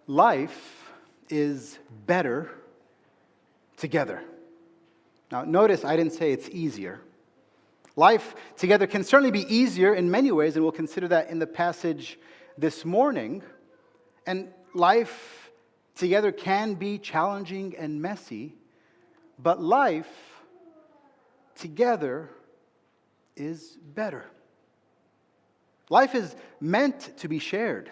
Life is better together. Now, notice I didn't say it's easier. Life together can certainly be easier in many ways, and we'll consider that in the passage this morning. And life together can be challenging and messy, but life together is better. Life is meant to be shared.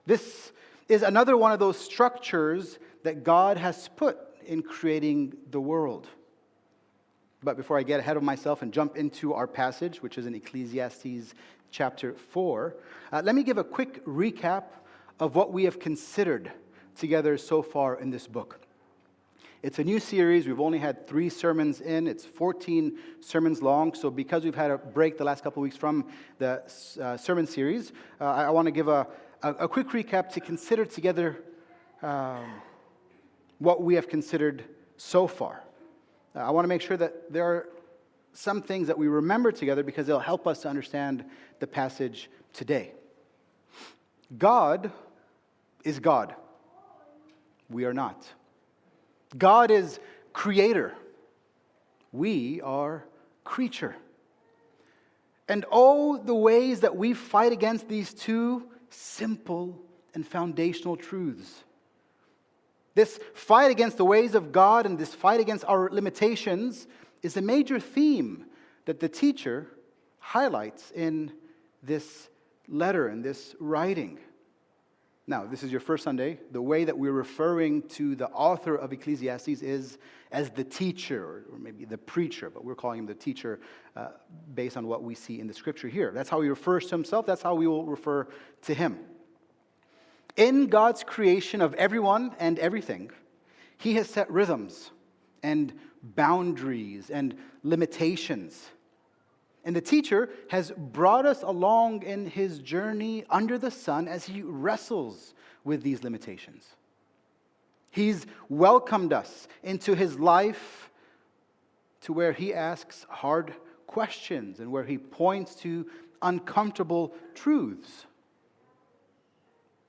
This is another one of those structures that God has put in creating the world. But before I get ahead of myself and jump into our passage, which is in Ecclesiastes chapter 4, let me give a quick recap of what we have considered together so far in this book. It's a new series. We've only had 3 sermons in. It's 14 sermons long. So because we've had a break the last couple of weeks from the sermon series, I want to give a quick recap to consider together what we have considered so far. I want to make sure that there are some things that we remember together because they'll help us to understand the passage today. God is God. We are not. God is creator. We are creature. And oh, the ways that we fight against these two simple and foundational truths. This fight against the ways of God and this fight against our limitations is a major theme that the teacher highlights in this letter, in this writing. Now, this is your first Sunday. The way that we're referring to the author of Ecclesiastes is as the teacher, or maybe the preacher, but we're calling him the teacher based on what we see in the scripture here. That's how he refers to himself. That's how we will refer to him. In God's creation of everyone and everything, he has set rhythms and boundaries and limitations. And the teacher has brought us along in his journey under the sun as he wrestles with these limitations. He's welcomed us into his life to where he asks hard questions and where he points to uncomfortable truths.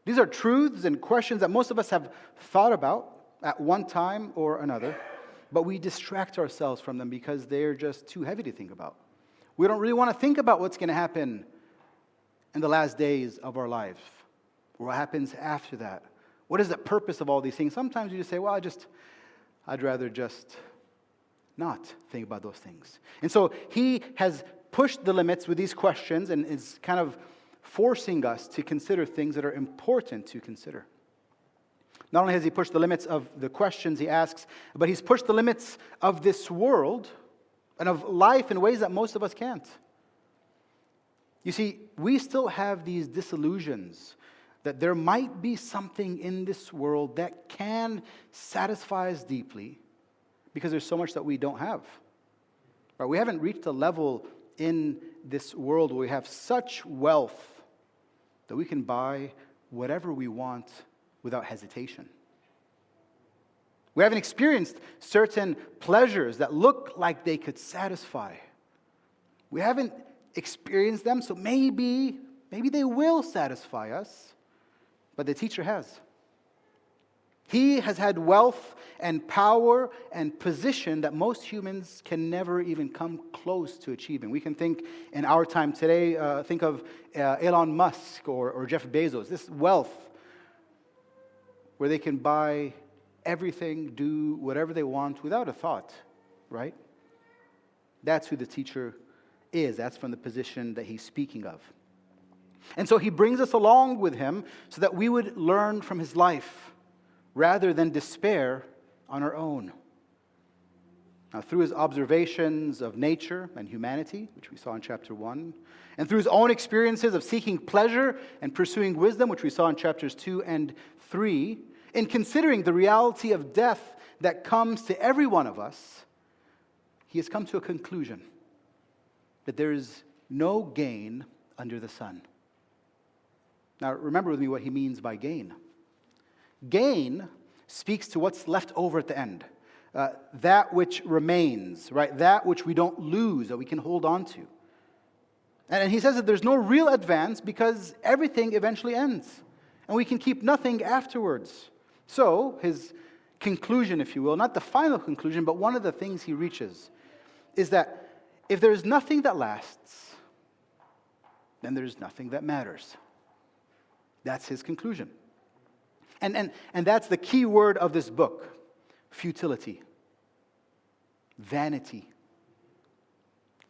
These are truths and questions that most of us have thought about at one time or another, but we distract ourselves from them because they're just too heavy to think about. We don't really want to think about what's going to happen in the last days of our lives, or what happens after that. What is the purpose of all these things? Sometimes you just say, well, I'd rather just not think about those things. And so he has pushed the limits with these questions and is kind of forcing us to consider things that are important to consider. Not only has he pushed the limits of the questions he asks, but he's pushed the limits of this world and of life in ways that most of us can't. You see, we still have these disillusions that there might be something in this world that can satisfy us deeply because there's so much that we don't have. Right? We haven't reached a level in this world where we have such wealth that we can buy whatever we want without hesitation. We haven't experienced certain pleasures that look like they could satisfy. We haven't experienced them, so maybe they will satisfy us, but the teacher has. He has had wealth and power and position that most humans can never even come close to achieving. We can think in our time today, think of Elon Musk or Jeff Bezos, this wealth where they can buy everything, do whatever they want without a thought, right? That's who the teacher is. That's from the position that he's speaking of. And so he brings us along with him so that we would learn from his life rather than despair on our own. Now, through his observations of nature and humanity, which we saw in chapter 1, and through his own experiences of seeking pleasure and pursuing wisdom, which we saw in chapters 2 and 3, in considering the reality of death that comes to every one of us, he has come to a conclusion that there is no gain under the sun. Now, remember with me what he means by gain. Gain speaks to what's left over at the end. That which remains, right? That which we don't lose, that we can hold on to. And he says that there's no real advance because everything eventually ends. and we can keep nothing afterwards. So, his conclusion, if you will, not the final conclusion, but one of the things he reaches, is that if there is nothing that lasts, then there is nothing that matters. That's his conclusion. And that's the key word of this book: futility, vanity,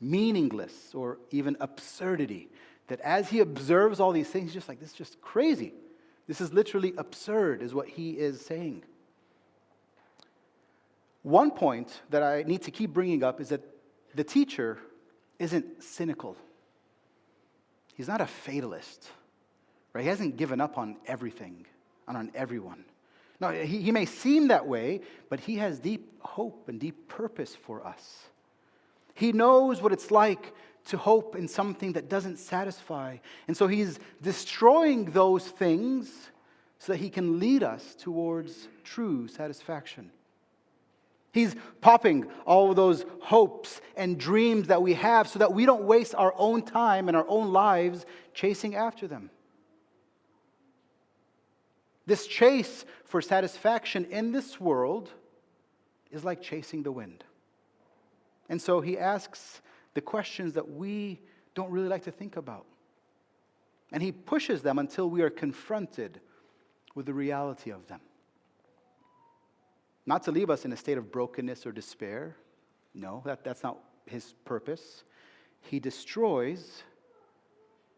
meaningless, or even absurdity. That as he observes all these things, he's just like, this is just crazy. This is literally absurd, is what he is saying. One point that I need to keep bringing up is that the teacher isn't cynical. He's not a fatalist, right? He hasn't given up on everything and on everyone. No, he may seem that way, but he has deep hope and deep purpose for us. He knows what it's like to hope in something that doesn't satisfy. And so he's destroying those things so that he can lead us towards true satisfaction. He's popping all of those hopes and dreams that we have so that we don't waste our own time and our own lives chasing after them. This chase for satisfaction in this world is like chasing the wind. And so he asks the questions that we don't really like to think about. And he pushes them until we are confronted with the reality of them. Not to leave us in a state of brokenness or despair. No, that's not his purpose. He destroys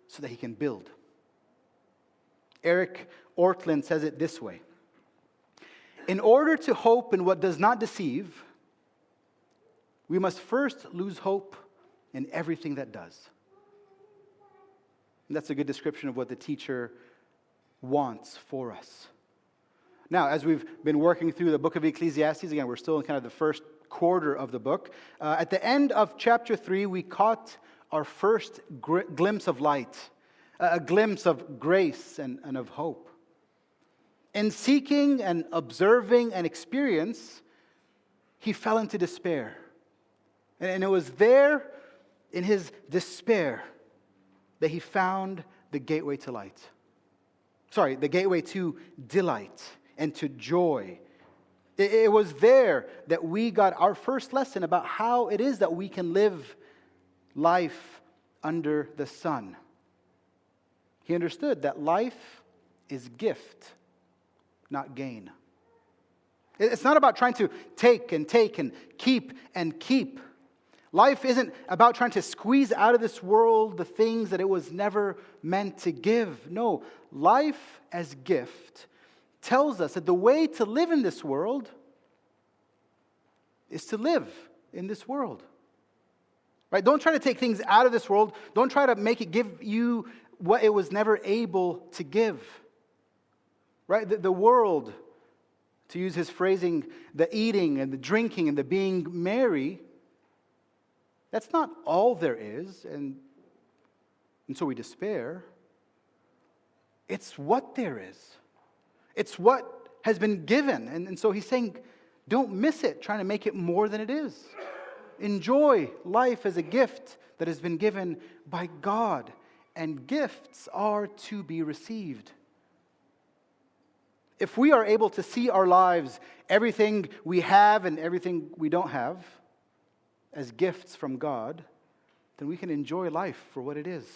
so that he can build. Eric Ortland says it this way: in order to hope in what does not deceive, we must first lose hope in everything that does. And that's a good description of what the teacher wants for us. Now, as we've been working through the book of Ecclesiastes, again, we're still in kind of the first quarter of the book. At the end of chapter 3, we caught our first glimpse of light, a glimpse of grace and of hope. In seeking and observing and experience, he fell into despair. And it was there, in his despair, that he found the gateway to light. The gateway to delight and to joy. It was there that we got our first lesson about how it is that we can live life under the sun. He understood that life is gift, not gain. It's not about trying to take and keep and keep. Life isn't about trying to squeeze out of this world the things that it was never meant to give. No, life as gift tells us that the way to live in this world is to live in this world. Right? Don't try to take things out of this world. Don't try to make it give you what it was never able to give. Right? The world, to use his phrasing, the eating and the drinking and the being merry, that's not all there is, and so we despair. It's what there is. It's what has been given. And so he's saying, don't miss it, trying to make it more than it is. Enjoy life as a gift that has been given by God. And gifts are to be received. If we are able to see our lives, everything we have and everything we don't have, as gifts from God, then we can enjoy life for what it is.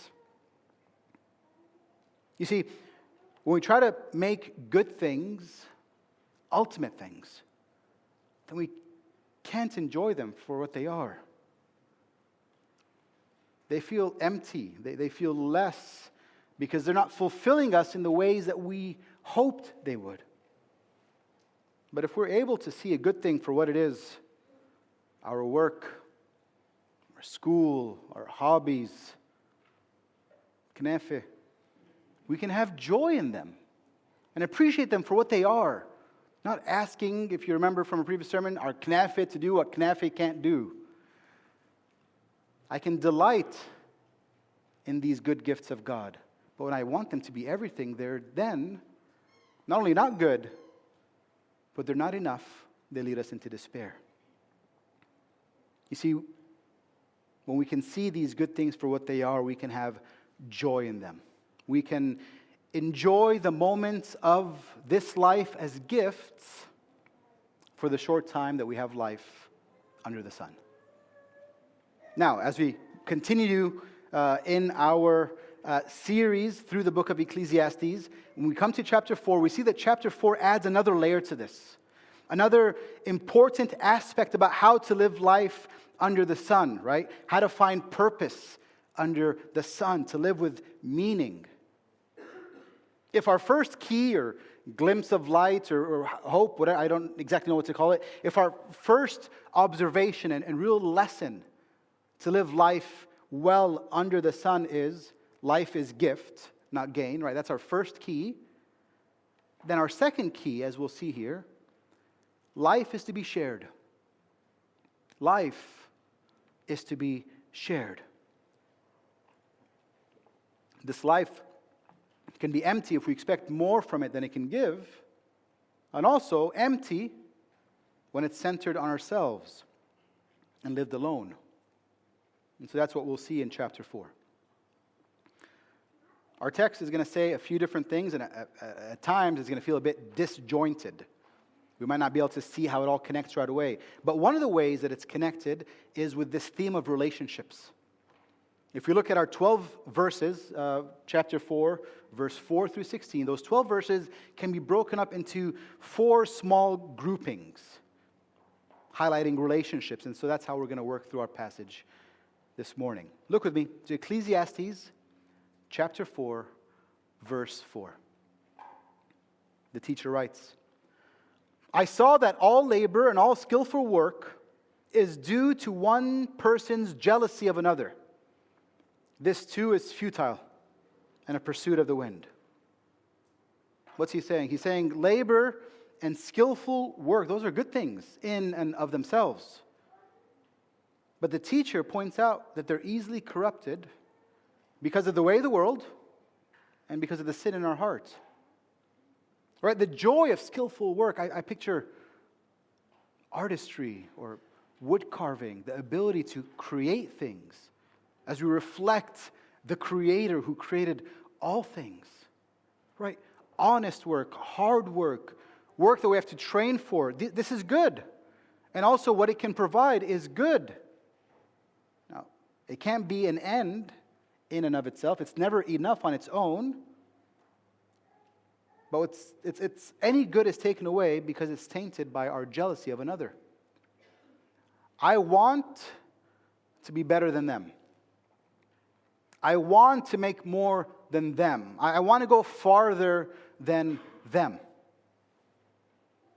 You see, when we try to make good things ultimate things, then we can't enjoy them for what they are. They feel empty. They feel less because they're not fulfilling us in the ways that we hoped they would. But if we're able to see a good thing for what it is, our work, our school, our hobbies, knafe, we can have joy in them and appreciate them for what they are. Not asking, if you remember from a previous sermon, our knafe to do what knafe can't do. I can delight in these good gifts of God. But when I want them to be everything, they're then not only not good, but they're not enough. They lead us into despair. You see, when we can see these good things for what they are, we can have joy in them. We can enjoy the moments of this life as gifts for the short time that we have life under the sun. Now, as we continue in our series through the book of Ecclesiastes, when we come to chapter 4, we see that chapter 4 adds another layer to this. Another important aspect about how to live life under the sun, right? How to find purpose under the sun, to live with meaning. If our first key or glimpse of light or hope, whatever, I don't exactly know what to call it, if our first observation and real lesson to live life well under the sun is life is gift, not gain, right? That's our first key. Then our second key, as we'll see here, life is to be shared. Life is to be shared. This life can be empty if we expect more from it than it can give, and also empty when it's centered on ourselves and lived alone. And so that's what we'll see in chapter 4. Our text is going to say a few different things, and at times it's going to feel a bit disjointed. We might not be able to see how it all connects right away. But one of the ways that it's connected is with this theme of relationships. If we look at our 12 verses, chapter 4, verse 4 through 16, those 12 verses can be broken up into 4 small groupings, highlighting relationships. And so that's how we're going to work through our passage this morning. Look with me to Ecclesiastes chapter 4, verse 4. The teacher writes, "I saw that all labor and all skillful work is due to one person's jealousy of another. This too is futile and a pursuit of the wind." What's he saying? He's saying labor and skillful work, those are good things in and of themselves. But the teacher points out that they're easily corrupted because of the way of the world and because of the sin in our heart. Right? The joy of skillful work, I picture artistry or wood carving, the ability to create things as we reflect the Creator who created all things. Right? Honest work, hard work, work that we have to train for. This is good. And also what it can provide is good. Now, it can't be an end in and of itself. It's never enough on its own. But it's any good is taken away because it's tainted by our jealousy of another. I want to be better than them. I want to make more than them. I want to go farther than them.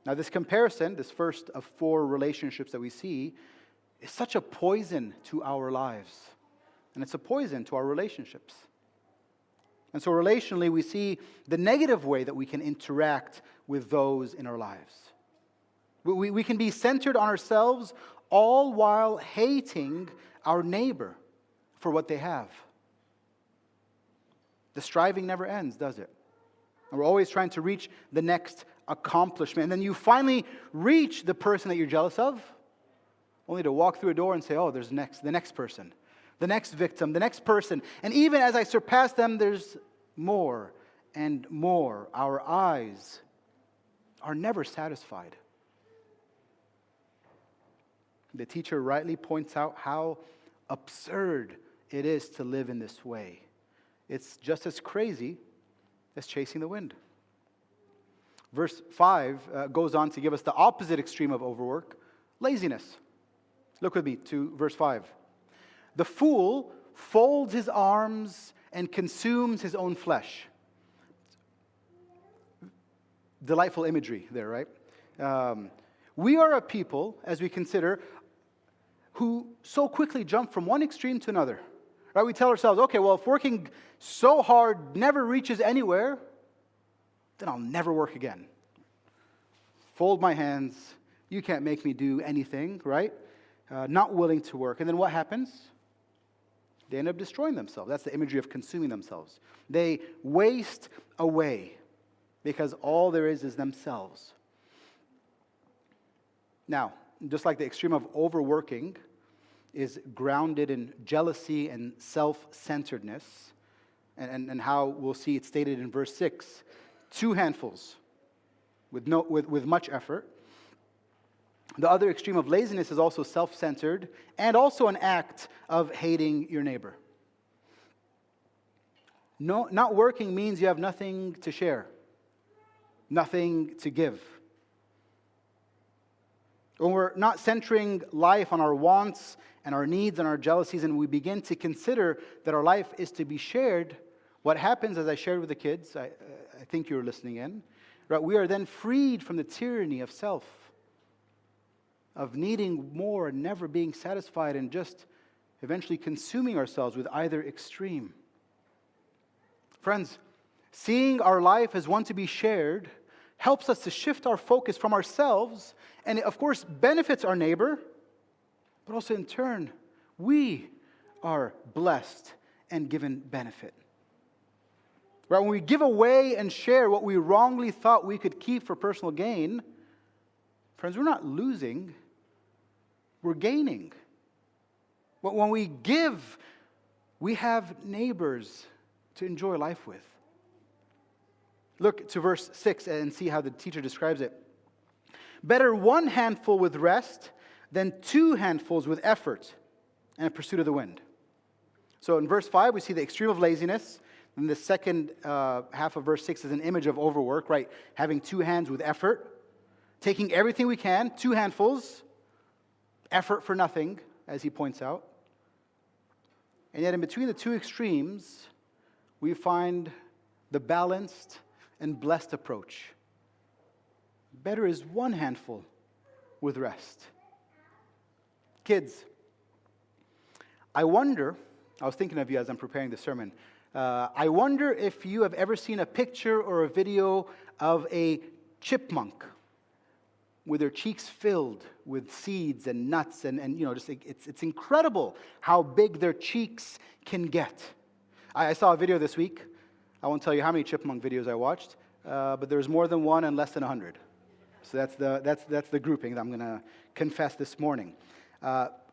Now this comparison, this first of 4 relationships that we see, is such a poison to our lives. And it's a poison to our relationships. And so relationally, we see the negative way that we can interact with those in our lives. We can be centered on ourselves all while hating our neighbor for what they have. The striving never ends, does it? And we're always trying to reach the next accomplishment. And then you finally reach the person that you're jealous of, only to walk through a door and say, oh, there's the next person. The next victim, the next person. And even as I surpass them, there's more and more. Our eyes are never satisfied. The teacher rightly points out how absurd it is to live in this way. It's just as crazy as chasing the wind. Verse 5 goes on to give us the opposite extreme of overwork, laziness. Look with me to verse 5. "The fool folds his arms and consumes his own flesh." Delightful imagery there, right? We are a people, as we consider, who so quickly jump from one extreme to another. Right? We tell ourselves, okay, well, if working so hard never reaches anywhere, then I'll never work again. Fold my hands. You can't make me do anything, right? Not willing to work. And then what happens? They end up destroying themselves. That's the imagery of consuming themselves. They waste away because all there is themselves. Now, just like the extreme of overworking is grounded in jealousy and self-centeredness, and how we'll see it stated in verse 6, 2 handfuls with much effort. The other extreme of laziness is also self-centered and also an act of hating your neighbor. No, not working means you have nothing to share, nothing to give. When we're not centering life on our wants and our needs and our jealousies, and we begin to consider that our life is to be shared, what happens, as I shared with the kids, I think you were listening in, right? We are then freed from the tyranny of self, of needing more and never being satisfied, and just eventually consuming ourselves with either extreme. Friends, seeing our life as one to be shared helps us to shift our focus from ourselves, and it, of course, benefits our neighbor, but also in turn, we are blessed and given benefit. Right? When we give away and share what we wrongly thought we could keep for personal gain, friends, we're not losing, we're gaining. But when we give, we have neighbors to enjoy life with. Look to verse 6 and see how the teacher describes it. Better 1 handful with rest than 2 handfuls with effort and a pursuit of the wind. So in verse 5, we see the extreme of laziness. And the second half of verse 6 is an image of overwork, right? Having 2 hands with effort, taking everything we can, 2 handfuls, effort for nothing, as he points out. And yet in between the 2 extremes, we find the balanced and blessed approach. Better is 1 handful with rest. Kids, I wonder, I was thinking of you as I'm preparing the sermon, I wonder if you have ever seen a picture or a video of a chipmunk with their cheeks filled with seeds and nuts, and just it's incredible how big their cheeks can get. I saw a video this week. I won't tell you how many chipmunk videos I watched, but there's more than 1 and less than 100. So that's the grouping that I'm going to confess this morning.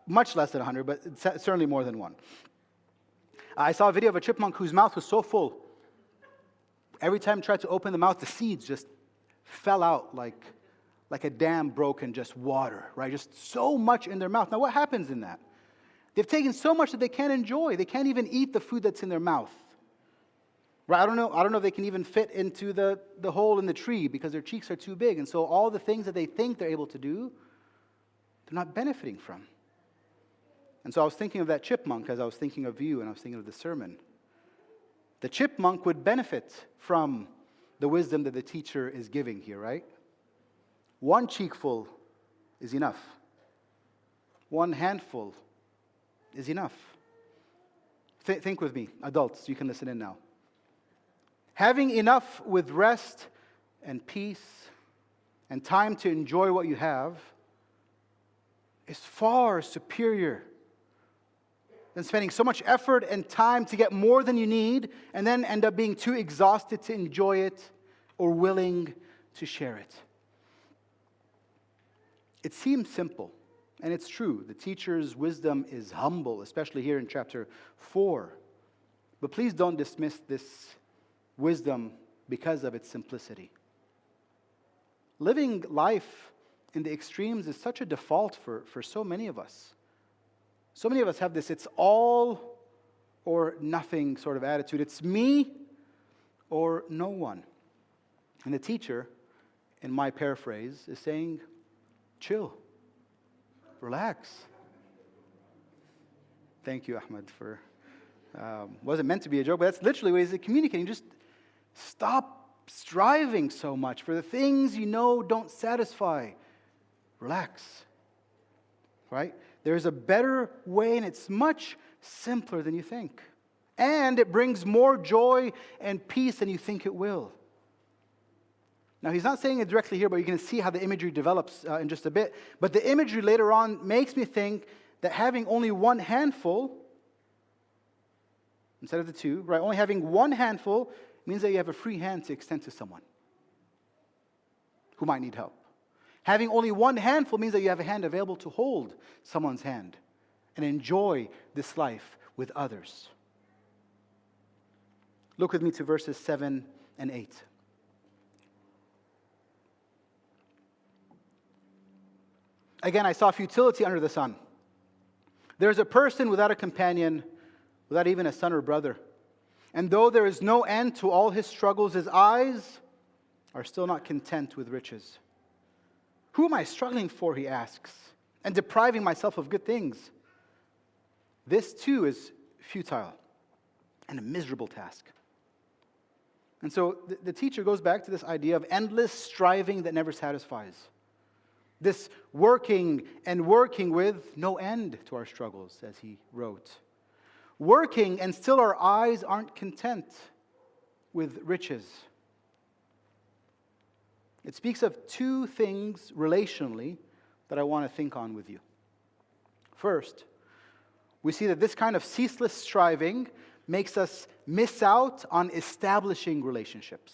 Much less than 100, but certainly more than 1. I saw a video of a chipmunk whose mouth was so full. Every time it tried to open the mouth, the seeds just fell out like a dam broke in just water, right? Just so much in their mouth. Now, what happens in that? They've taken so much that they can't enjoy. They can't even eat the food that's in their mouth. Right? I don't know if they can even fit into the hole in the tree because their cheeks are too big. And so all the things that they think they're able to do, they're not benefiting from. And so I was thinking of that chipmunk as I was thinking of you and I was thinking of the sermon. The chipmunk would benefit from the wisdom that the teacher is giving here, right? 1 cheekful is enough. 1 handful is enough. Think with me, adults, you can listen in now. Having enough with rest and peace and time to enjoy what you have is far superior than spending so much effort and time to get more than you need and then end up being too exhausted to enjoy it or willing to share it. It seems simple, and it's true. The teacher's wisdom is humble, especially here in chapter 4. But please don't dismiss this wisdom because of its simplicity. Living life in the extremes is such a default for so many of us. So many of us have this it's all or nothing sort of attitude. It's me or no one. And the teacher, in my paraphrase, is saying, chill, relax. Thank you, Ahmed, for wasn't meant to be a joke, but that's literally what he's communicating. Just stop striving so much for the things you know don't satisfy. Relax. Right? There's a better way, and it's much simpler than you think. And it brings more joy and peace than you think it will. Now, he's not saying it directly here, but you're going to see how the imagery develops in just a bit. But the imagery later on makes me think that having only 1 handful, instead of the 2, right? Only having 1 handful means that you have a free hand to extend to someone who might need help. Having only 1 handful means that you have a hand available to hold someone's hand and enjoy this life with others. Look with me to verses 7 and 8. Again, I saw futility under the sun. There is a person without a companion, without even a son or brother. And though there is no end to all his struggles, his eyes are still not content with riches. Who am I struggling for, he asks, and depriving myself of good things? This too is futile and a miserable task. And so the teacher goes back to this idea of endless striving that never satisfies. This working and working with no end to our struggles, as he wrote. Working and still our eyes aren't content with riches. It speaks of two things relationally that I want to think on with you. First, we see that this kind of ceaseless striving makes us miss out on establishing relationships.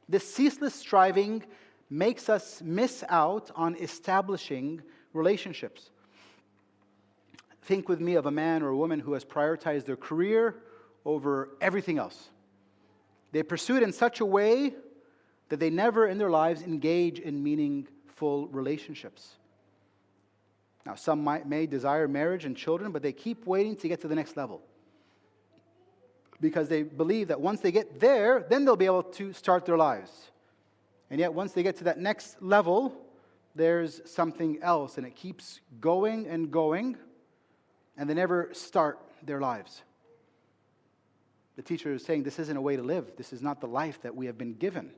This ceaseless striving makes us miss out on establishing relationships. Think with me of a man or a woman who has prioritized their career over everything else. They pursue it in such a way that they never in their lives engage in meaningful relationships. Now, some may desire marriage and children, but they keep waiting to get to the next level. Because they believe that once they get there, then they'll be able to start their lives. And yet, once they get to that next level, there's something else, and it keeps going and going, and they never start their lives. The teacher is saying this isn't a way to live. This is not the life that we have been given.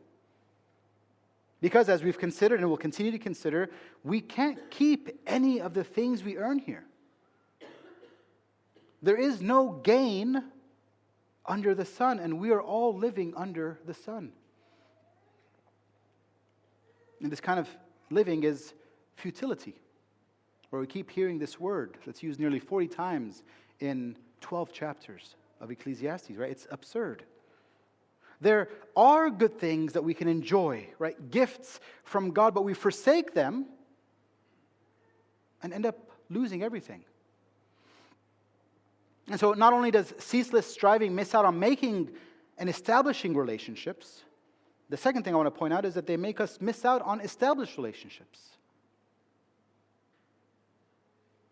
Because as we've considered and will continue to consider, we can't keep any of the things we earn here. There is no gain under the sun, and we are all living under the sun. And this kind of living is futility, where we keep hearing this word that's used nearly 40 times in 12 chapters of Ecclesiastes, right? It's absurd. There are good things that we can enjoy, right? Gifts from God, but we forsake them and end up losing everything. And so not only does ceaseless striving miss out on making and establishing relationships, the second thing I want to point out is that they make us miss out on established relationships.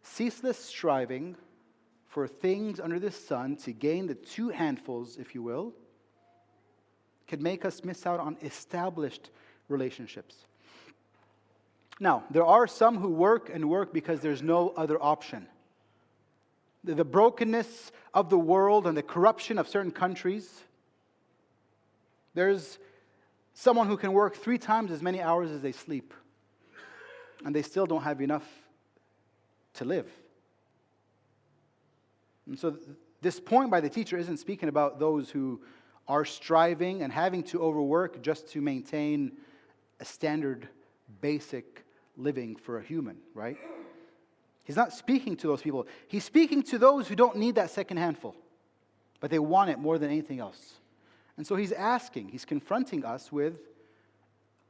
Ceaseless striving for things under the sun to gain the two handfuls, if you will, could make us miss out on established relationships. Now, there are some who work and work because there's no other option. The brokenness of the world and the corruption of certain countries, there's someone who can work 3 times as many hours as they sleep, and they still don't have enough to live. And so this point by the teacher isn't speaking about those who are striving and having to overwork just to maintain a standard, basic living for a human, right? He's not speaking to those people. He's speaking to those who don't need that second handful, but they want it more than anything else. And so he's confronting us with,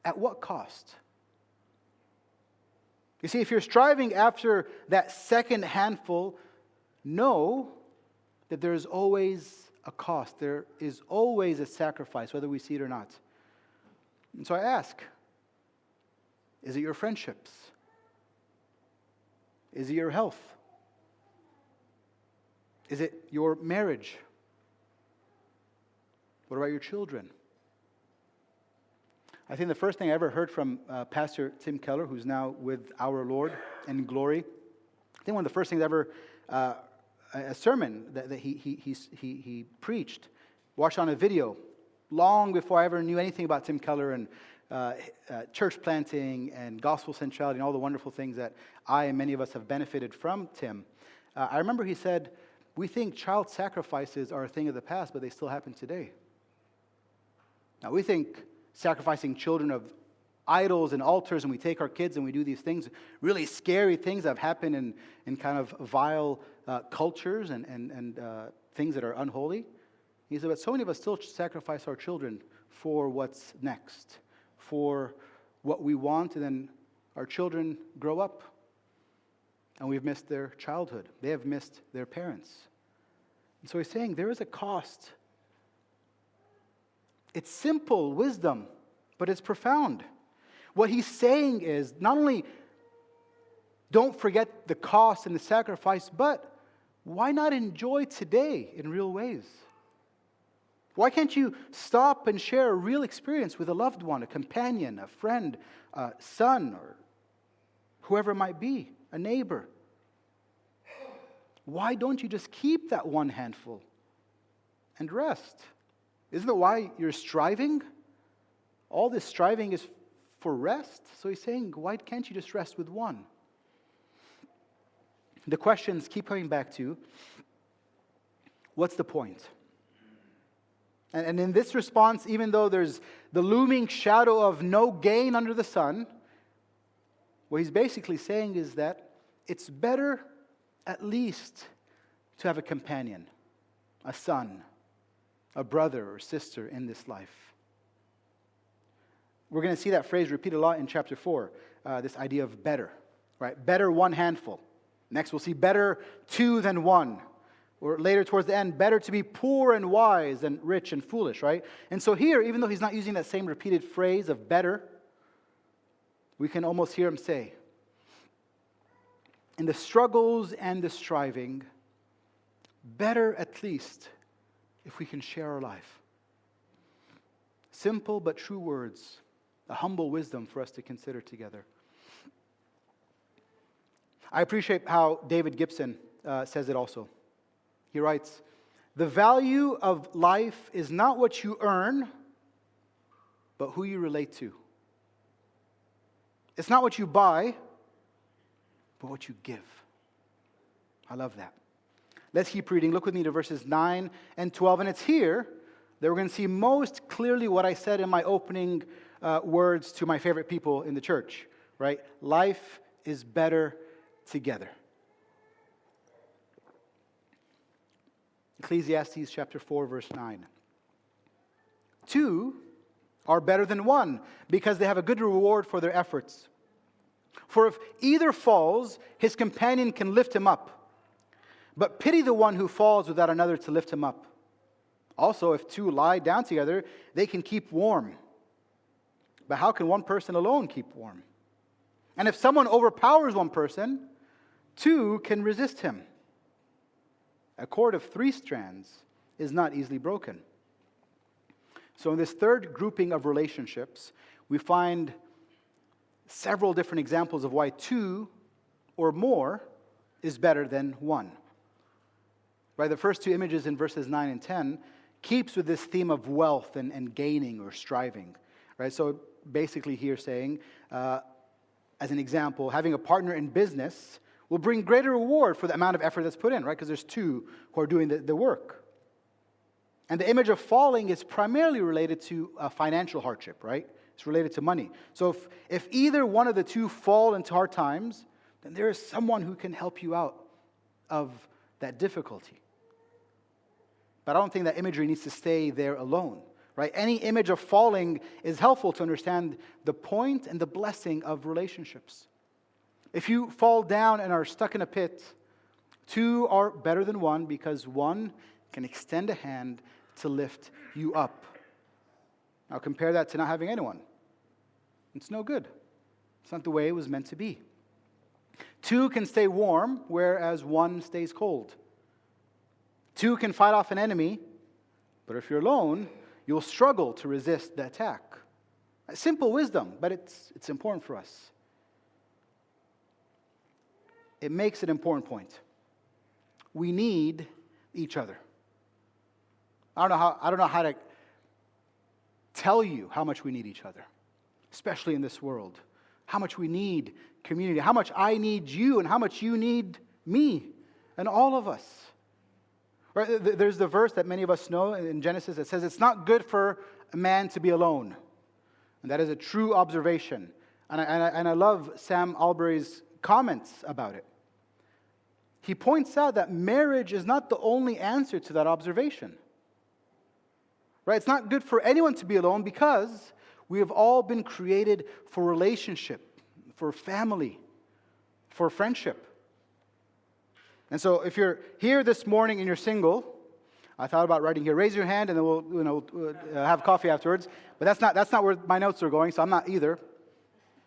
at what cost? You see, if you're striving after that second handful, know that there is always a cost. There is always a sacrifice, whether we see it or not. And so I ask, is it your friendships? Is it your health? Is it your marriage? What about your children? I think the first thing I ever heard from Pastor Tim Keller, who's now with our Lord in glory, I think one of the first things ever, a sermon that he preached, watched on a video, long before I ever knew anything about Tim Keller and church planting and gospel centrality and all the wonderful things that I and many of us have benefited from Tim. I remember he said, we think child sacrifices are a thing of the past, but they still happen today. Now, we think sacrificing children of idols and altars, and we take our kids and we do these things, really scary things that have happened in kind of vile cultures and things that are unholy. He said, but so many of us still sacrifice our children for what's next, for what we want, and then our children grow up, and we've missed their childhood. They have missed their parents. And so he's saying there is a cost. It's simple wisdom, but it's profound. What he's saying is not only don't forget the cost and the sacrifice, but why not enjoy today in real ways? Why can't you stop and share a real experience with a loved one, a companion, a friend, a son, or whoever it might be, a neighbor? Why don't you just keep that one handful and rest? Isn't that why you're striving? All this striving is for rest. So he's saying, why can't you just rest with one? The questions keep coming back to, what's the point? And in this response, even though there's the looming shadow of no gain under the sun, what he's basically saying is that it's better at least to have a companion, a son, a brother or sister in this life. We're going to see that phrase repeated a lot in chapter 4, this idea of better, right? Better one handful. Next we'll see better two than one. Or later towards the end, better to be poor and wise than rich and foolish, right? And so here, even though he's not using that same repeated phrase of better, we can almost hear him say, in the struggles and the striving, better at least if we can share our life. Simple but true words, a humble wisdom for us to consider together. I appreciate how David Gibson says it also. He writes, the value of life is not what you earn, but who you relate to. It's not what you buy, but what you give. I love that. Let's keep reading. Look with me to verses 9 and 12. And it's here that we're going to see most clearly what I said in my opening words to my favorite people in the church, right? Life is better together. Ecclesiastes chapter 4, verse 9. Two are better than one because they have a good reward for their efforts. For if either falls, his companion can lift him up. But pity the one who falls without another to lift him up. Also, if two lie down together, they can keep warm. But how can one person alone keep warm? And if someone overpowers one person, two can resist him. A cord of 3 strands is not easily broken. So in this third grouping of relationships, we find several different examples of why 2 or more is better than 1. Right, the first 2 images in verses 9 and 10 keeps with this theme of wealth and gaining or striving. Right, so basically here saying, as an example, having a partner in business will bring greater reward for the amount of effort that's put in, right? Because there's 2 who are doing the work. And the image of falling is primarily related to financial hardship, right? It's related to money. So if either one of the 2 fall into hard times, then there is someone who can help you out of that difficulty. But I don't think that imagery needs to stay there alone, right? Any image of falling is helpful to understand the point and the blessing of relationships. If you fall down and are stuck in a pit, 2 are better than 1 because 1 can extend a hand to lift you up. Now compare that to not having anyone. It's no good. It's not the way it was meant to be. 2 can stay warm, whereas 1 stays cold. 2 can fight off an enemy, but if you're alone, you'll struggle to resist the attack. Simple wisdom, but it's important for us. It makes an important point. We need each other. I don't know how to tell you how much we need each other, especially in this world. How much we need community, how much I need you, and how much you need me, and all of us. Right? There's the verse that many of us know in Genesis that says it's not good for a man to be alone. And that is a true observation. And I love Sam Albury's comments about it. He points out that marriage is not the only answer to that observation. Right? It's not good for anyone to be alone because we have all been created for relationship, for family, for friendship. And so if you're here this morning and you're single, I thought about writing here, raise your hand, and then we'll have coffee afterwards. But that's not where my notes are going, so I'm not either.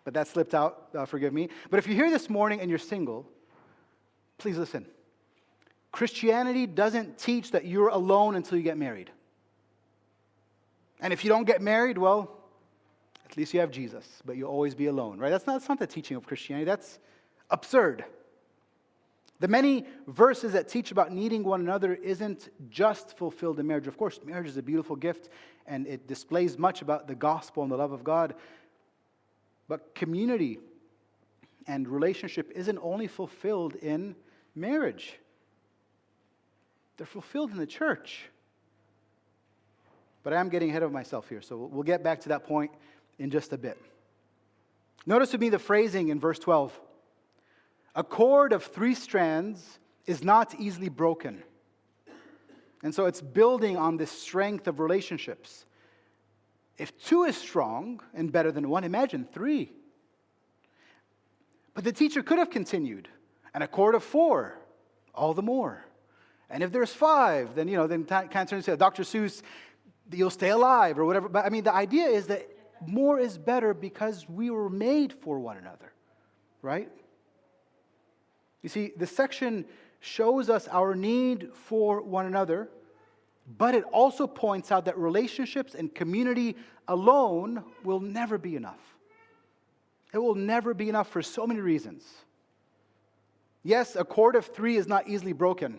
But that slipped out, forgive me. But if you're here this morning and you're single, please listen. Christianity doesn't teach that you're alone until you get married. And if you don't get married, well, at least you have Jesus, but you'll always be alone, right? That's not the teaching of Christianity. That's absurd. The many verses that teach about needing one another isn't just fulfilled in marriage. Of course, marriage is a beautiful gift, and it displays much about the gospel and the love of God. But community and relationship isn't only fulfilled in marriage. They're fulfilled in the church. But I am getting ahead of myself here, so we'll get back to that point in just a bit. Notice with me the phrasing in verse 12. A cord of 3 strands is not easily broken. And so it's building on this strength of relationships. If 2 is strong and better than 1, imagine 3. But the teacher could have continued. And a cord of 4, all the more. And if there's 5, then kind of turn and say, Dr. Seuss, you'll stay alive or whatever. But the idea is that more is better because we were made for one another, right? You see, this section shows us our need for one another, but it also points out that relationships and community alone will never be enough. It will never be enough for so many reasons. Yes, a cord of 3 is not easily broken,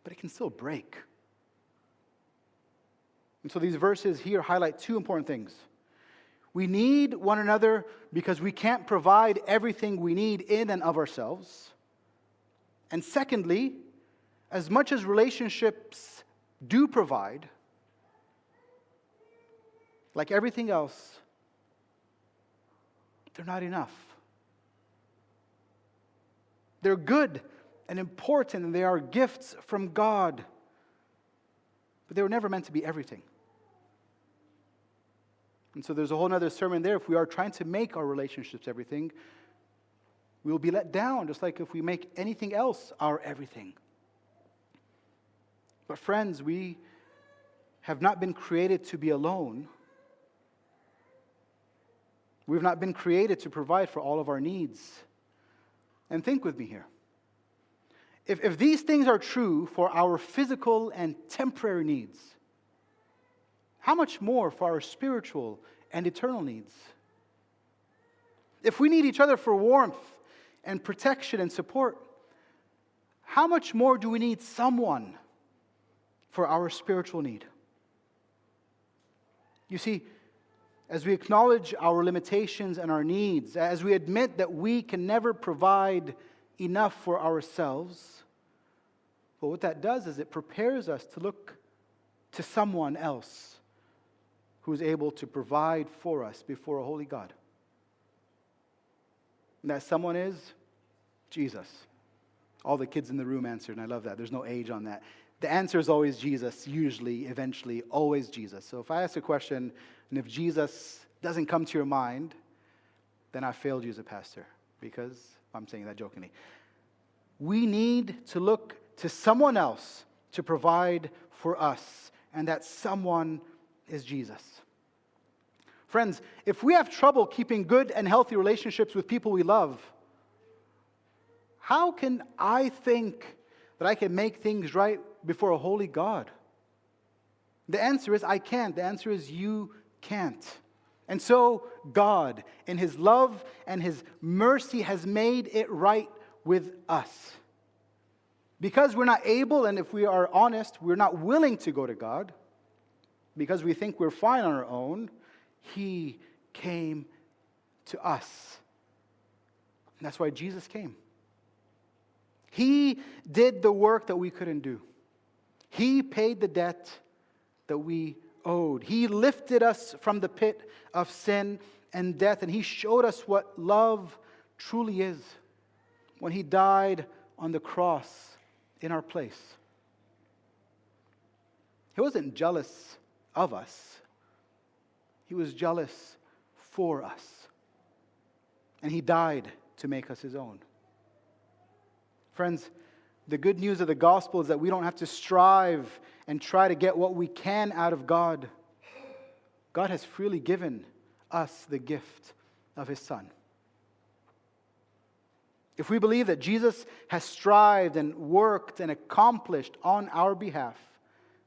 but it can still break. And so these verses here highlight 2 important things. We need one another because we can't provide everything we need in and of ourselves. And secondly, as much as relationships do provide, like everything else, they're not enough. They're good and important, and they are gifts from God. But they were never meant to be everything. And so there's a whole other sermon there. If we are trying to make our relationships everything, we will be let down, just like if we make anything else our everything. But friends, we have not been created to be alone. We've not been created to provide for all of our needs. And think with me here. If these things are true for our physical and temporary needs, how much more for our spiritual and eternal needs? If we need each other for warmth and protection and support, how much more do we need someone for our spiritual need? You see, as we acknowledge our limitations and our needs, as we admit that we can never provide enough for ourselves, but what that does is it prepares us to look to someone else who is able to provide for us before a holy God. And that someone is Jesus. All the kids in the room answered, and I love that. There's no age on that. The answer is always Jesus, usually, eventually, always Jesus. So if I ask a question, and if Jesus doesn't come to your mind, then I failed you as a pastor, because I'm saying that jokingly. We need to look to someone else to provide for us, and that someone is Jesus. Friends, if we have trouble keeping good and healthy relationships with people we love, how can I think that I can make things right before a holy God? The answer is I can't. The answer is you can't. And so God, in His love and His mercy, has made it right with us. Because we're not able, and if we are honest, we're not willing to go to God, because we think we're fine on our own, He came to us. And that's why Jesus came. He did the work that we couldn't do. He paid the debt that we owed. He lifted us from the pit of sin and death, and He showed us what love truly is when He died on the cross in our place. He wasn't jealous of us. He was jealous for us. And He died to make us His own. Friends, The good news of the gospel is that we don't have to strive and try to get what we can out of God. God has freely given us the gift of His Son. If we believe that Jesus has strived and worked and accomplished on our behalf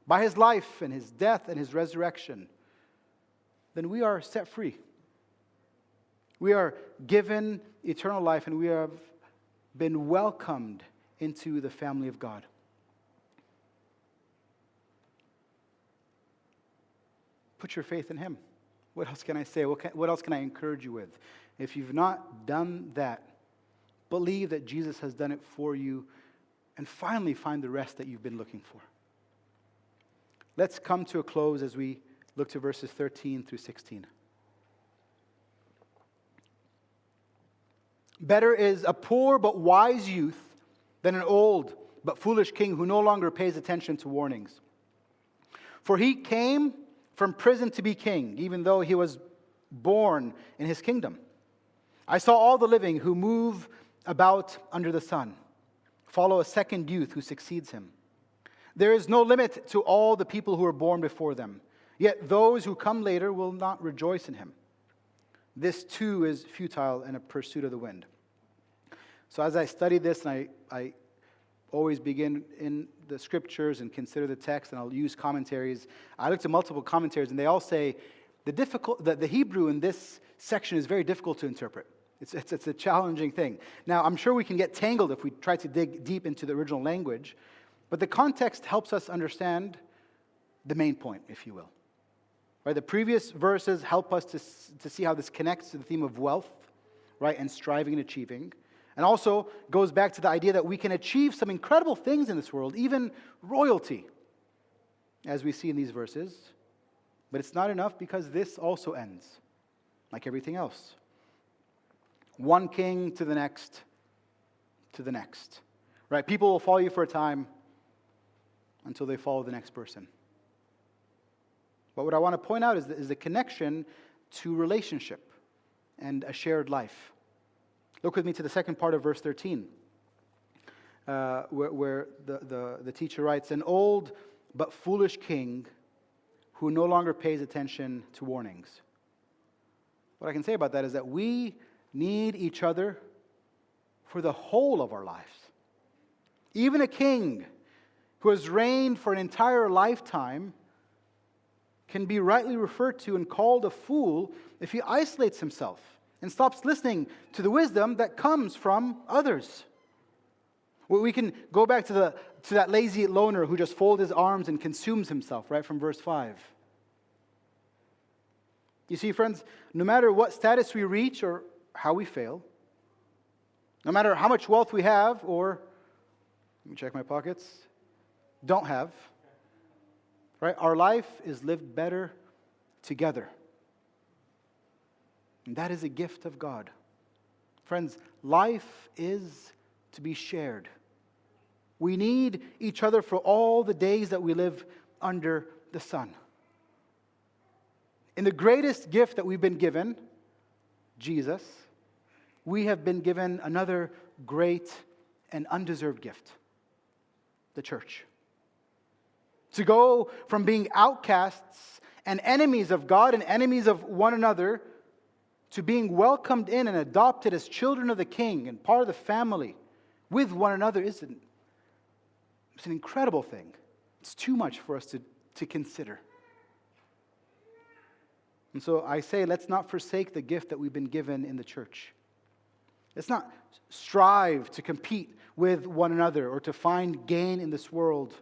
by His life and His death and His resurrection, then we are set free. We are given eternal life, and we have been welcomed into the family of God. Put your faith in Him. What else can I say? What else can I encourage you with? If you've not done that, believe that Jesus has done it for you, and finally find the rest that you've been looking for. Let's come to a close as we look to verses 13 through 16. Better is a poor but wise youth than an old but foolish king who no longer pays attention to warnings. For he came from prison to be king, even though he was born in his kingdom. I saw all the living who move about under the sun follow a second youth who succeeds him. There is no limit to all the people who are born before them, yet those who come later will not rejoice in him. This too is futile and a pursuit of the wind. So as I study this, and I always begin in the scriptures and consider the text, and I'll use commentaries. I looked at multiple commentaries, and they all say the Hebrew in this section is very difficult to interpret. It's a challenging thing. Now, I'm sure we can get tangled if we try to dig deep into the original language, but the context helps us understand the main point, if you will. Right? The previous verses help us to see how this connects to the theme of wealth, right, and striving and achieving. And also goes back to the idea that we can achieve some incredible things in this world, even royalty, as we see in these verses. But it's not enough, because this also ends, like everything else. One king to the next, right? People will follow you for a time until they follow the next person. But what I want to point out is the connection to relationship and a shared life. Look with me to the second part of verse 13, where the teacher writes, an old but foolish king who no longer pays attention to warnings. What I can say about that is that we need each other for the whole of our lives. Even a king who has reigned for an entire lifetime can be rightly referred to and called a fool if he isolates himself and stops listening to the wisdom that comes from others. We can go back to that lazy loner who just folds his arms and consumes himself, right, from verse 5. You see, friends, no matter what status we reach or how we fail, no matter how much wealth we have or, let me check my pockets, don't have, right, our life is lived better together. And that is a gift of God. Friends, life is to be shared. We need each other for all the days that we live under the sun. In the greatest gift that we've been given, Jesus, we have been given another great and undeserved gift, the church. To go from being outcasts and enemies of God and enemies of one another to being welcomed in and adopted as children of the King and part of the family with one another it's an incredible thing. It's too much for us to consider. And so I say, let's not forsake the gift that we've been given in the church. Let's not strive to compete with one another or to find gain in this world.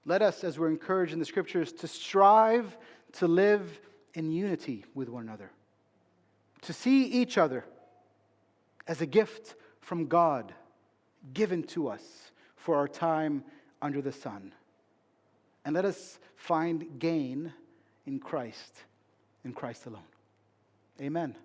Let us, as we're encouraged in the scriptures, to strive to live in unity with one another. To see each other as a gift from God given to us for our time under the sun. And let us find gain in Christ alone. Amen.